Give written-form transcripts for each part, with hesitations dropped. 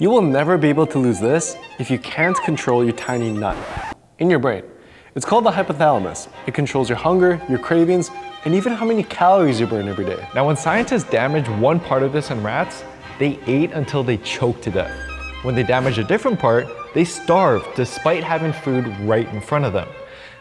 You will never be able to lose this if you can't control your tiny nut in your brain. It's called the hypothalamus. It controls your hunger, your cravings, and even how many calories you burn every day. Now, when scientists damaged one part of this in rats, they ate until they choked to death. When they damaged a different part, they starved despite having food right in front of them.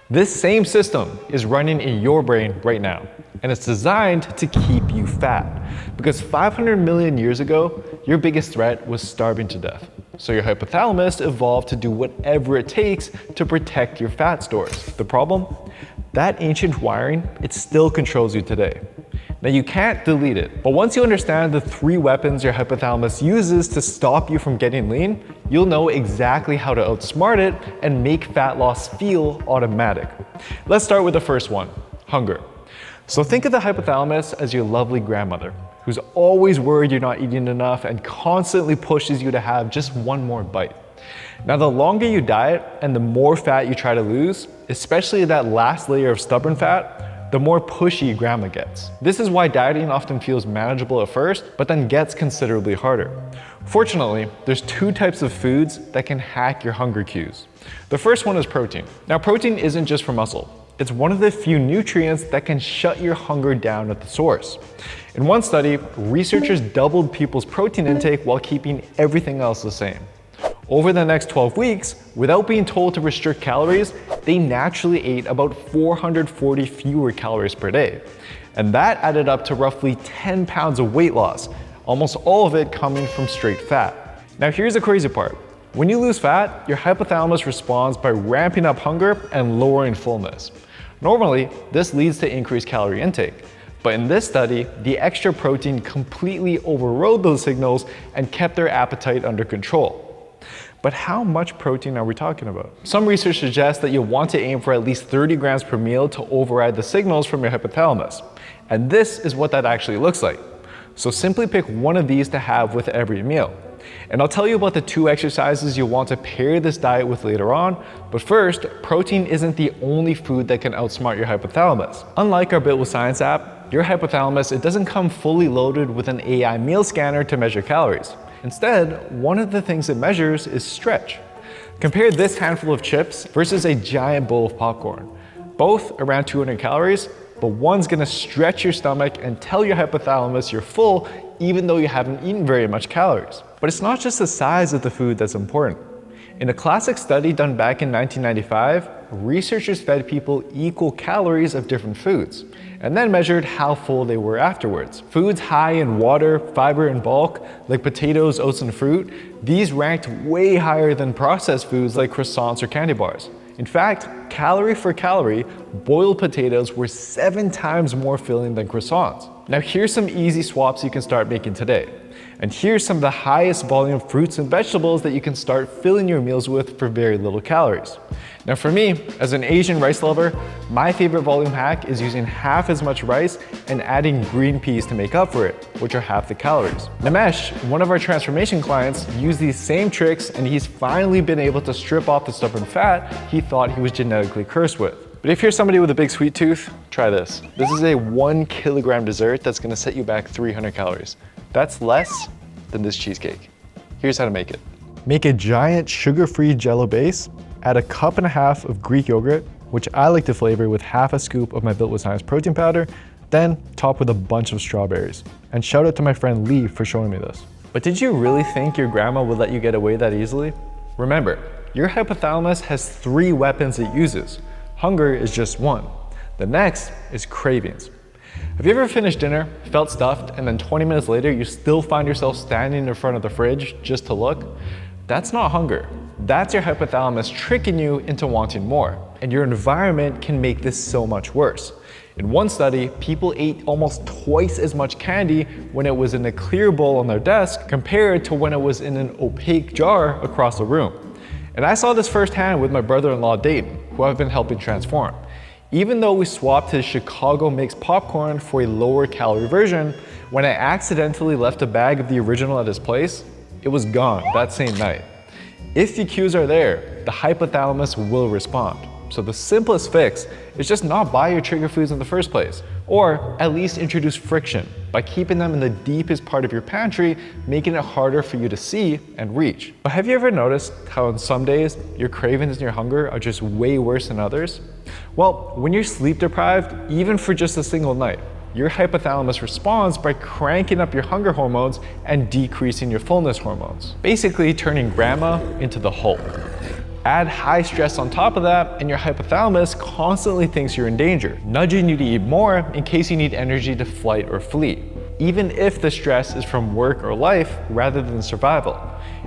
This same system is running in your brain right now, and it's designed to keep you fat. Because 500 million years ago, your biggest threat was starving to death. So your hypothalamus evolved to do whatever it takes to protect your fat stores. The problem? That ancient wiring, it still controls you today. Now, you can't delete it, but once you understand the 3 weapons your hypothalamus uses to stop you from getting lean, you'll know exactly how to outsmart it and make fat loss feel automatic. Let's start with the first one, hunger. So think of the hypothalamus as your lovely grandmother, who's always worried you're not eating enough and constantly pushes you to have just one more bite. Now, the longer you diet and the more fat you try to lose, especially that last layer of stubborn fat, the more pushy grandma gets. This is why dieting often feels manageable at first, but then gets considerably harder. Fortunately, there's 2 types of foods that can hack your hunger cues. The first one is protein. Now, protein isn't just for muscle. It's one of the few nutrients that can shut your hunger down at the source. In one study, researchers doubled people's protein intake while keeping everything else the same. Over the next 12 weeks, without being told to restrict calories, they naturally ate about 440 fewer calories per day. And that added up to roughly 10 pounds of weight loss, almost all of it coming from straight fat. Now, here's the crazy part. When you lose fat, your hypothalamus responds by ramping up hunger and lowering fullness. Normally, this leads to increased calorie intake. But in this study, the extra protein completely overrode those signals and kept their appetite under control. But how much protein are we talking about? Some research suggests that you'll want to aim for at least 30 grams per meal to override the signals from your hypothalamus. And this is what that actually looks like. So simply pick one of these to have with every meal. And I'll tell you about the 2 exercises you'll want to pair this diet with later on, but first, protein isn't the only food that can outsmart your hypothalamus. Unlike our Built with Science app, your hypothalamus, it doesn't come fully loaded with an AI meal scanner to measure calories. Instead, one of the things it measures is stretch. Compare this handful of chips versus a giant bowl of popcorn. Both around 200 calories, but one's gonna stretch your stomach and tell your hypothalamus you're full even though you haven't eaten very much calories. But it's not just the size of the food that's important. In a classic study done back in 1995, researchers fed people equal calories of different foods, and then measured how full they were afterwards. Foods high in water, fiber, and bulk, like potatoes, oats, and fruit, these ranked way higher than processed foods like croissants or candy bars. In fact, calorie for calorie, boiled potatoes were 7 times more filling than croissants. Now, here's some easy swaps you can start making today. And here's some of the highest volume fruits and vegetables that you can start filling your meals with for very little calories. Now, for me, as an Asian rice lover, my favorite volume hack is using half as much rice and adding green peas to make up for it, which are half the calories. Nimesh, one of our transformation clients, used these same tricks, and he's finally been able to strip off the stubborn fat he thought he was genetically cursed with. But if you're somebody with a big sweet tooth, try this. This is a 1 kilogram dessert that's gonna set you back 300 calories. That's less than this cheesecake. Here's how to make it. Make a giant sugar-free Jell-O base, add a 1.5 cups of Greek yogurt, which I like to flavor with half a scoop of my Built with Science protein powder, then top with a bunch of strawberries. And shout out to my friend Lee for showing me this. But did you really think your grandma would let you get away that easily? Remember, your hypothalamus has 3 weapons it uses. Hunger is just one. The next is cravings. Have you ever finished dinner, felt stuffed, and then 20 minutes later you still find yourself standing in front of the fridge just to look? That's not hunger. That's your hypothalamus tricking you into wanting more. And your environment can make this so much worse. In one study, people ate almost twice as much candy when it was in a clear bowl on their desk compared to when it was in an opaque jar across the room. And I saw this firsthand with my brother-in-law Dayton, who I've been helping transform. Even though we swapped his Chicago mix popcorn for a lower calorie version, when I accidentally left a bag of the original at his place, it was gone that same night. If the cues are there, the hypothalamus will respond. So the simplest fix is just not buy your trigger foods in the first place, or at least introduce friction by keeping them in the deepest part of your pantry, making it harder for you to see and reach. But have you ever noticed how on some days your cravings and your hunger are just way worse than others? Well, when you're sleep deprived, even for just a single night, your hypothalamus responds by cranking up your hunger hormones and decreasing your fullness hormones, basically turning grandma into the Hulk. Add high stress on top of that, and your hypothalamus constantly thinks you're in danger, nudging you to eat more in case you need energy to flight or flee, even if the stress is from work or life rather than survival.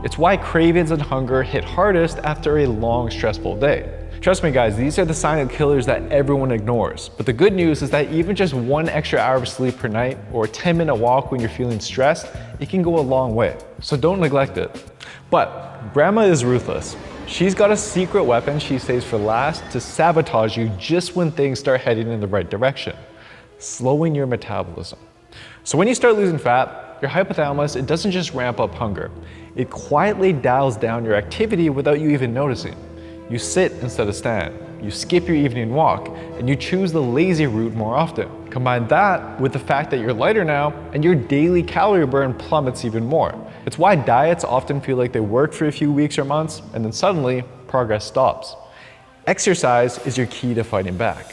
It's why cravings and hunger hit hardest after a long, stressful day. Trust me guys, these are the silent killers that everyone ignores. But the good news is that even just 1 extra hour of sleep per night or a 10-minute walk when you're feeling stressed, it can go a long way. So don't neglect it. But grandma is ruthless. She's got a secret weapon she saves for last to sabotage you just when things start heading in the right direction: slowing your metabolism. So when you start losing fat, your hypothalamus, it doesn't just ramp up hunger. It quietly dials down your activity without you even noticing. You sit instead of stand, you skip your evening walk, and you choose the lazy route more often. Combine that with the fact that you're lighter now, and your daily calorie burn plummets even more. It's why diets often feel like they work for a few weeks or months, and then suddenly, progress stops. Exercise is your key to fighting back.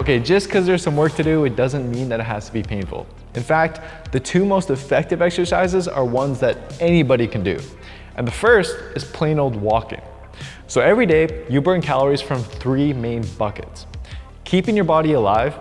Okay, just because there's some work to do, it doesn't mean that it has to be painful. In fact, the 2 most effective exercises are ones that anybody can do. And the first is plain old walking. So every day, you burn calories from 3 main buckets: keeping your body alive,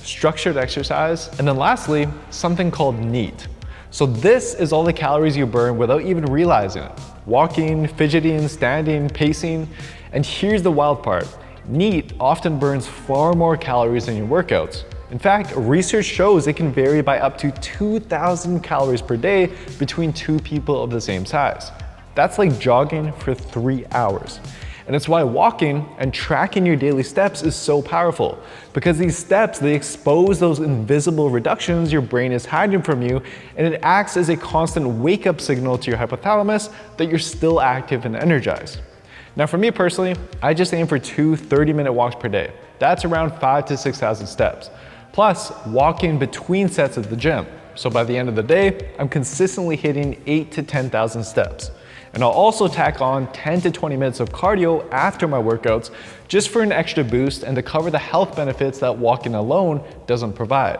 structured exercise, and then lastly, something called NEAT. So this is all the calories you burn without even realizing it: walking, fidgeting, standing, pacing. And here's the wild part: NEAT often burns far more calories than your workouts. In fact, research shows it can vary by up to 2,000 calories per day between 2 people of the same size. That's like jogging for 3 hours. And it's why walking and tracking your daily steps is so powerful, because these steps, they expose those invisible reductions your brain is hiding from you, and it acts as a constant wake-up signal to your hypothalamus that you're still active and energized. Now for me personally, I just aim for 2 30-minute walks per day. That's around 5,000 to 6,000 steps. Plus walking between sets at the gym. So by the end of the day, I'm consistently hitting 8,000 to 10,000 steps. And I'll also tack on 10 to 20 minutes of cardio after my workouts just for an extra boost and to cover the health benefits that walking alone doesn't provide.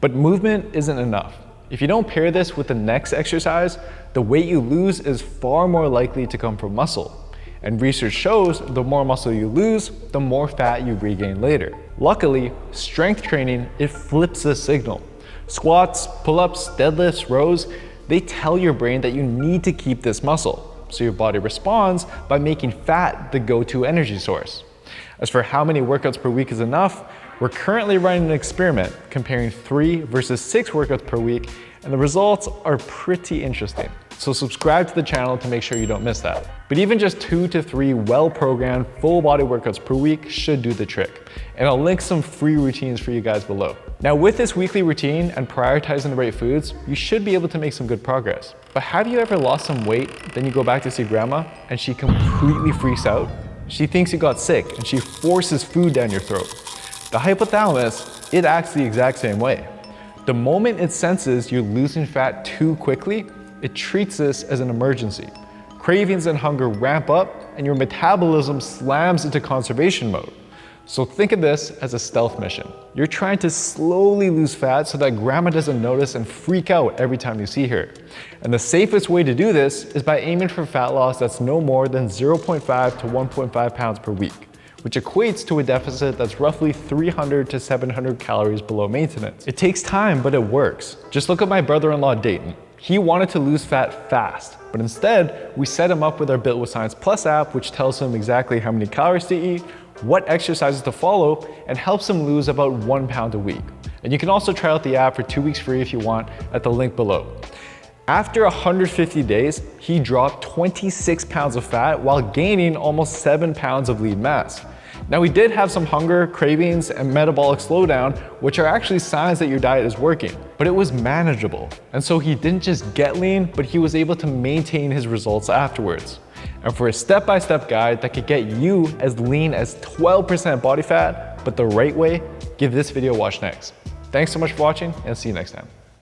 But movement isn't enough. If you don't pair this with the next exercise, the weight you lose is far more likely to come from muscle. And research shows the more muscle you lose, the more fat you regain later. Luckily, strength training, it flips the signal. Squats, pull-ups, deadlifts, rows, they tell your brain that you need to keep this muscle. So your body responds by making fat the go-to energy source. As for how many workouts per week is enough, we're currently running an experiment comparing 3 versus 6 workouts per week, and the results are pretty interesting. So subscribe to the channel to make sure you don't miss that. But even just 2 to 3 well-programmed full body workouts per week should do the trick. And I'll link some free routines for you guys below. Now with this weekly routine and prioritizing the right foods, you should be able to make some good progress. But have you ever lost some weight, then you go back to see grandma and she completely freaks out? She thinks you got sick and she forces food down your throat. The hypothalamus, it acts the exact same way. The moment it senses you're losing fat too quickly, it treats this as an emergency. Cravings and hunger ramp up and your metabolism slams into conservation mode. So think of this as a stealth mission. You're trying to slowly lose fat so that grandma doesn't notice and freak out every time you see her. And the safest way to do this is by aiming for fat loss that's no more than 0.5 to 1.5 pounds per week, which equates to a deficit that's roughly 300 to 700 calories below maintenance. It takes time, but it works. Just look at my brother-in-law, Dayton. He wanted to lose fat fast, but instead, we set him up with our Built with Science Plus app, which tells him exactly how many calories to eat, what exercises to follow, and helps him lose about 1 pound a week. And you can also try out the app for 2 weeks free if you want at the link below. After 150 days, he dropped 26 pounds of fat while gaining almost 7 pounds of lean mass. Now, he did have some hunger, cravings, and metabolic slowdown, which are actually signs that your diet is working, but it was manageable. And so he didn't just get lean, but he was able to maintain his results afterwards. And for a step-by-step guide that could get you as lean as 12% body fat, but the right way, give this video a watch next. Thanks so much for watching, and see you next time.